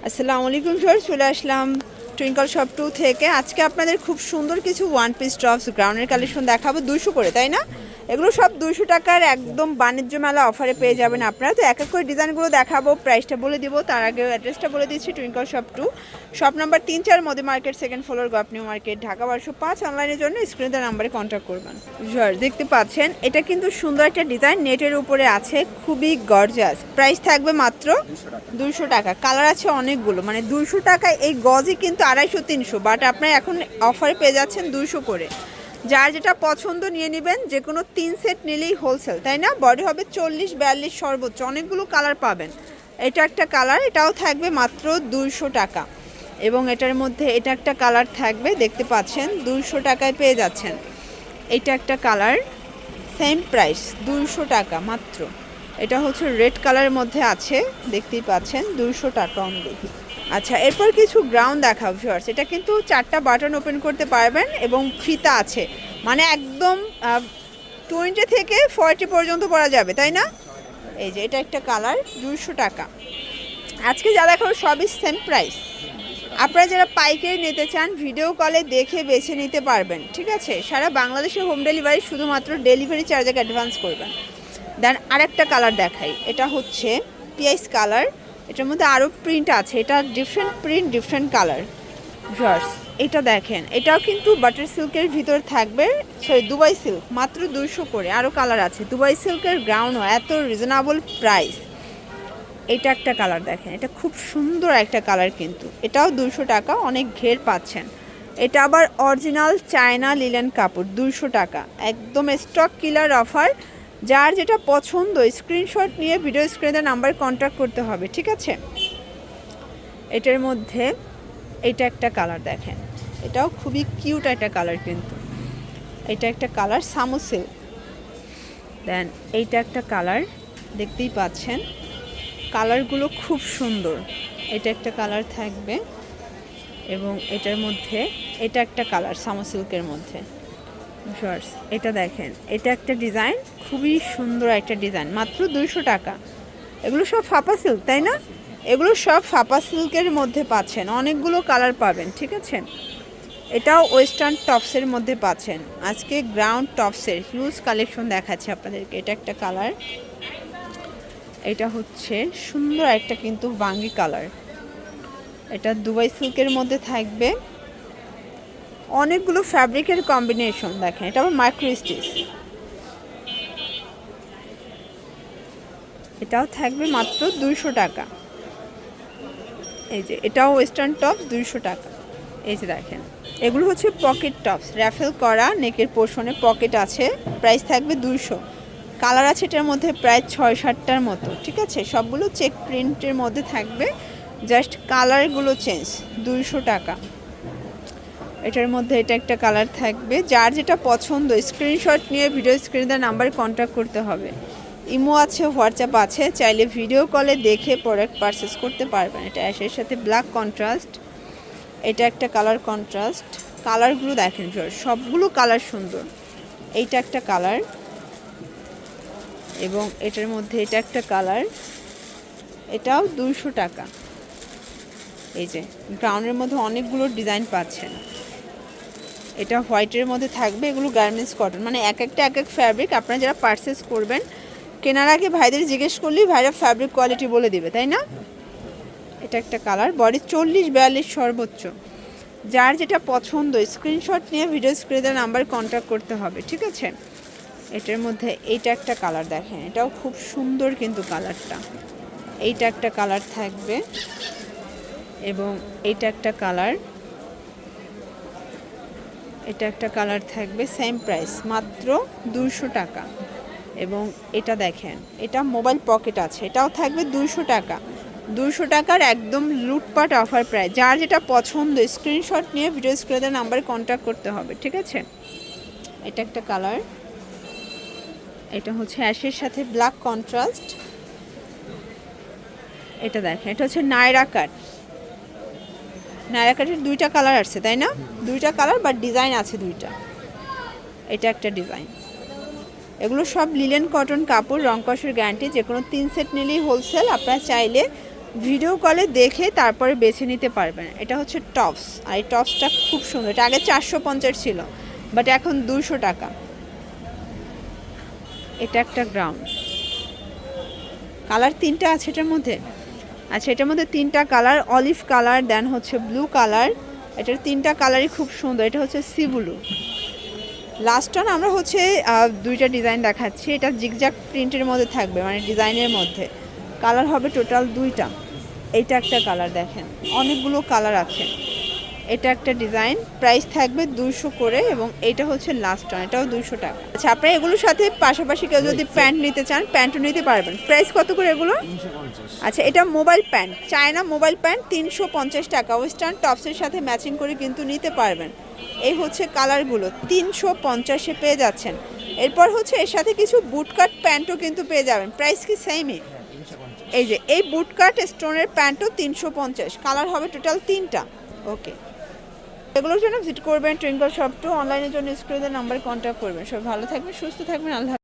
আসসালামু আলাইকুম স্যার, চলে আসলাম টুইঙ্কল শপ 2 থেকে। আজকে আপনাদের খুব সুন্দর কিছু ওয়ান পিস টপস গ্রাউন্ডের কালেকশন দেখাবো 200 করে, তাই না? এগুলো সব 200 টাকার একদম বাণিজ্য মেলা অফারে পেয়ে যাবেন আপনারা। তো এক এক করে ডিজাইনগুলো দেখাবো, প্রাইসটা বলে দিব, তার আগে অ্যাড্রেসটা বলে দিচ্ছি। Twinkle shop 2, shop number 3-4, Modi market, second floor, গপ নিউ মার্কেট, ঢাকা 1205। অনলাইনের জন্য স্ক্রিনে দেওয়া নাম্বারে কন্ট্যাক্ট করবেন। স্যার দেখতে পাচ্ছেন এটা কিন্তু সুন্দর একটা ডিজাইন, নেটের উপরে আছে, খুবই গর্জিয়াস। প্রাইস থাকবে মাত্র 200 টাকা। কালার আছে অনেকগুলো, মানে 200 টাকায় এই গজই কিন্তু 250-300, বাট আপনারা এখন অফারে পেয়ে যাচ্ছেন 200 করে। যার যেটা পছন্দ নিয়ে নেবেন, যে কোনো 3 সেট নিলেই হোলসেল, তাই না? বডি হবে 40-42 সর্বোচ্চ, অনেকগুলো কালার পাবেন। এটা একটা কালার, এটাও থাকবে মাত্র 200 টাকা। এবং এটার মধ্যে এটা একটা কালার থাকবে, দেখতে পাচ্ছেন 200 টাকায় পেয়ে যাচ্ছেন। এটা একটা কালার, সেম প্রাইস 200 টাকা মাত্র। এটা হচ্ছে রেড কালারের মধ্যে আছে, দেখতেই পাচ্ছেন 200 টাকা অনলি। আচ্ছা, এরপর কিছু গ্রাউন্ড দেখাও ভিউয়ার্স। এটা কিন্তু 4টা বাটন ওপেন করতে পারবেন এবং ফিতা আছে, মানে একদম 20 থেকে 40 পর্যন্ত পরা যাবে, তাই না? এই যে এটা একটা কালার, 200 টাকা। আজকে যা দেখাবো সবই সেম প্রাইস। আপনারা যারা পাইকারি নিতে চান, ভিডিও কলে দেখে বেছে নিতে পারবেন, ঠিক আছে? সারা বাংলাদেশে হোম ডেলিভারি, শুধুমাত্র ডেলিভারি চার্জে অ্যাডভান্স করবেন। দেন আরেকটা কালার দেখাই, এটা হচ্ছে পিয়াইস কালার। এটার মধ্যে আরও প্রিন্ট আছে, এটা different print, different colour. Jars এটা দেখেন, এটাও কিন্তু বাটার সিল্কের ভিতর থাকবে, সরি দুবাই সিল্ক, মাত্র 200 করে। আরও কালার আছে, দুবাই সিল্কের গ্রাউন্ডও এত রিজনেবল প্রাইস। এটা একটা কালার দেখেন, এটা খুব সুন্দর একটা কালার, কিন্তু এটাও 200 টাকা, অনেক ঘের পাচ্ছেন। এটা আবার অরিজিনাল চায়না লিলেন কাপড়, 200 টাকা, একদম স্টক কিলার অফার। যার যেটা পছন্দ স্ক্রিনশট নিয়ে ভিডিও স্ক্রিনে নাম্বার কন্ট্যাক্ট করতে হবে, ঠিক আছে? এটার মধ্যে এটা একটা কালার দেখেন, এটাও খুবই কিউট একটা কালার, কিন্তু এটা একটা কালার সামুসিল। দেন এইটা একটা কালার, দেখতেই পাচ্ছেন কালারগুলো খুব সুন্দর। এটা একটা কালার থাকবে, এবং এটার মধ্যে এটা একটা কালার সামুসিল্কের মধ্যে। শর্টস এটা দেখেন, এটা একটা ডিজাইন, খুবই সুন্দর একটা ডিজাইন, মাত্র 200 টাকা। এগুলো সব ফাপা সিল্ক, তাই না? এগুলো সব ফাপা সিল্কের মধ্যে পাচ্ছেন, অনেকগুলো কালার পাবেন, ঠিক আছে? এটাও ওয়েস্টার্ন টপসের মধ্যে পাচ্ছেন। আজকে গ্রাউন্ড টপসের হিউজ কালেকশন দেখাচ্ছে আপনাদেরকে। এটা একটা কালার, এটা হচ্ছে সুন্দর একটা কিন্তু বাঙ্গি কালার। এটা দুবাই সিল্কের মধ্যে থাকবে, অনেকগুলো ফ্যাব্রিকের কম্বিনেশন দেখেন। এটা আবার মাইক্রো স্টিচ, এটাও থাকবে মাত্র 200 টাকা। এই যে এটাও ওয়েস্টার্ন টপস, 200 টাকা। এই যে দেখেন, এগুলো হচ্ছে পকেট টপস, র্যাফেল করা, নেকের পোর্শনে পকেট আছে, প্রাইস থাকবে 200। কালার আছে এটার মধ্যে প্রায় 6-7টার মতো, ঠিক আছে? সবগুলো চেক প্রিন্টের মধ্যে থাকবে, জাস্ট কালারগুলো চেঞ্জ, 200 টাকা। এটার মধ্যে এটা একটা কালার থাকবে, যার যেটা পছন্দ স্ক্রিনশট নিয়ে ভিডিও স্ক্রিনে নাম্বারে কন্ট্যাক্ট করতে হবে। ইমো আছে, হোয়াটসঅ্যাপ আছে, চাইলে ভিডিও কলে দেখে প্রোডাক্ট পারচেস করতে পারবেন। এটা অ্যাশের সাথে ব্ল্যাক কন্ট্রাস্ট, এটা একটা কালার কন্ট্রাস্ট। কালারগুলো দেখেন, সবগুলো কালার সুন্দর। এইটা একটা কালার, এবং এটার মধ্যে এটা একটা কালার, এটাও 200 টাকা। এই যে গ্রাউন্ডের মধ্যে অনেকগুলো ডিজাইন পাচ্ছেন। এটা হোয়াইটের মধ্যে থাকবে, এগুলো গার্মেন্টস কটন, মানে এক একটা এক এক ফ্যাব্রিক। আপনারা যারা পারচেস করবেন, কেনার আগে ভাইদের জিজ্ঞেস করলেই ভাইরা ফ্যাব্রিক কোয়ালিটি বলে দিবে, তাই না? এটা একটা কালার, বডি 40-42 সর্বোচ্চ। যার যেটা পছন্দ স্ক্রিনশট নিয়ে ভিডিও স্ক্রিনে নাম্বার কন্ট্যাক্ট করতে হবে, ঠিক আছে? এটার মধ্যে এইটা একটা কালার দেখেন, এটাও খুব সুন্দর কিন্তু কালারটা। এইটা একটা কালার থাকবে, এবং এইটা একটা কালার, এটা একটা কালার থাকবে, সেম প্রাইস মাত্র 200 টাকা। এবং এটা দেখেন, এটা মোবাইল পকেট আছে, এটাও থাকবে 200 টাকা। 200 টাকার একদম লুটপাট অফার প্রাইস। যার যেটা পছন্দ স্ক্রিনশট নিয়ে ভিডিও স্ক্রিনে নাম্বারে কন্ট্যাক্ট করতে হবে, ঠিক আছে? এটা একটা কালার, এটা হচ্ছে অ্যাশের সাথে ব্ল্যাক কন্ট্রাস্ট। এটা দেখেন, এটা হচ্ছে নায়রা কাট। নায়রা কাটের 2টা কালার আছে, তাই না? 2টা কালার, বাট ডিজাইন আছে 2টা। এটা একটা ডিজাইন। এগুলো সব লিলেন কটন কাপড়, রং কষের গ্যারান্টি, যে কোনো 3 সেট নিলেই হোলসেল। আপনারা চাইলে ভিডিও কলে দেখে তারপরে বেছে নিতে পারবেন। এটা হচ্ছে টপস, আর এই টপসটা খুব সুন্দর। এটা আগে 450 ছিল, বাট এখন 200 টাকা। এটা একটা গ্রাউন্ড, কালার 3টা আছে এটার মধ্যে। আচ্ছা, এটার মধ্যে 3টা কালার, অলিভ কালার, দেন হচ্ছে ব্লু কালার। এটার 3টা কালারই খুব সুন্দর। এটা হচ্ছে সি ব্লু। লাস্ট অন আমরা হচ্ছে 2টা ডিজাইন দেখাচ্ছি। এটা জিগজ্যাগ প্রিন্টের মধ্যে থাকবে, মানে ডিজাইনের মধ্যে। কালার হবে টোটাল 2টা। এইটা একটা কালার, দেখেন অনেকগুলো কালার আছে। এটা একটা ডিজাইন, প্রাইস থাকবে 200 করে, এবং এটা হচ্ছে লাস্ট অন, এটাও 200 টাকা। আচ্ছা, আপনারা এগুলোর সাথে পাশাপাশি কেউ যদি প্যান্ট নিতে চান, প্যান্টও নিতে পারবেন। প্রাইস কত করে এগুলো? 350। আচ্ছা, এটা mobile pant, China mobile pant 350 টাকা। ওয়েস্টার্ন টপসের সাথে ম্যাচিং করে কিন্তু নিতে পারবেন। এই হচ্ছে কালারগুলো, 350-এ পেয়ে যাচ্ছেন। এরপর হচ্ছে এর সাথে কিছু বুটকাট প্যান্টও কিন্তু পেয়ে যাবেন। প্রাইস কি সেমই? এই যে এই বুটকাট স্টোনের প্যান্টও 350, কালার হবে টোটাল 3টা। ওকে, এগুলোর জন্য ভিজিট করবেন টুইঙ্কল শপ 2। অনলাইনের জন্য স্ক্রিনের নাম্বারে কন্ট্যাক্ট করবেন। সব ভালো থাকবেন, সুস্থ থাকবেন, আল্লাহ।